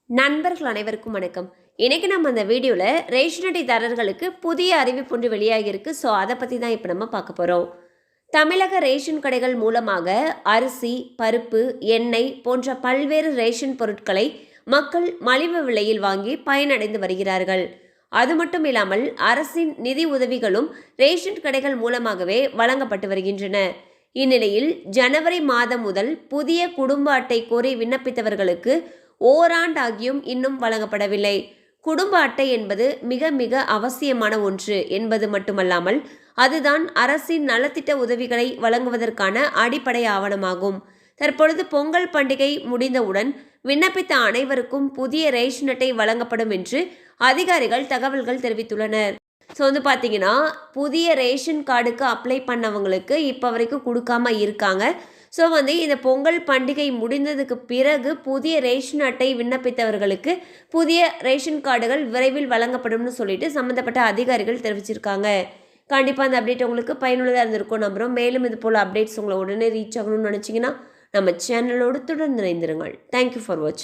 நண்பர்கள் அனைவருக்கும் வணக்கம். இன்னைக்கு நம்ம அந்த வீடியோவில் ரேஷன் அட்டைதாரர்களுக்கு புதிய அறிவிப்பு ஒன்று வெளியாகியிருக்கு. ஸோ அதை பற்றி தான் இப்போ நம்ம பார்க்க போகிறோம். தமிழக ரேஷன் கடைகள் மூலமாக அரிசி, பருப்பு, எண்ணெய் போன்ற பல்வேறு ரேஷன் பொருட்களை மக்கள் மலிவு விலையில் வாங்கி பயனடைந்து வருகிறார்கள். அது மட்டும் இல்லாமல் அரசின் நிதி உதவிகளும் ரேஷன் கடைகள் மூலமாகவே வழங்கப்பட்டு வருகின்றன. இந்நிலையில் ஜனவரி மாதம் முதல் புதிய குடும்ப அட்டை கோரி விண்ணப்பித்தவர்களுக்கு ஓராண்டாகியும் இன்னும் வழங்கப்படவில்லை. குடும்ப அட்டை என்பது மிக மிக அவசியமான ஒன்று என்பது மட்டுமல்லாமல் அதுதான் அரசின் நலத்திட்ட உதவிகளை வழங்குவதற்கான அடிப்படை ஆவணமாகும். தற்பொழுது பொங்கல் பண்டிகை முடிந்தவுடன் விண்ணப்பித்த அனைவருக்கும் புதிய ரேஷன் அட்டை வழங்கப்படும் என்று அதிகாரிகள் தகவல்கள் தெரிவித்துள்ளனர். ஸோ பார்த்தீங்கன்னா புதிய ரேஷன் கார்டுக்கு அப்ளை பண்ணவங்களுக்கு இப்போ வரைக்கும் கொடுக்காம இருக்காங்க. ஸோ இந்த பொங்கல் பண்டிகை முடிந்ததுக்கு பிறகு புதிய ரேஷன் அட்டை விண்ணப்பித்தவர்களுக்கு புதிய ரேஷன் கார்டுகள் விரைவில் வழங்கப்படும்னு சொல்லிட்டு சம்மந்தப்பட்ட அதிகாரிகள் தெரிவிச்சிருக்காங்க. கண்டிப்பாக அந்த அப்டேட் உங்களுக்கு பயனுள்ளதாக இருந்திருக்கும் நம்புகிறோம். மேலும் இது போல் அப்டேட்ஸ் உங்களை உடனே ரீச் ஆகணும்னு நினச்சிங்கன்னா நம்ம சேனலோடு தொடர்ந்து இணைந்திருங்கள். தேங்க்யூ ஃபார் வாட்சிங்.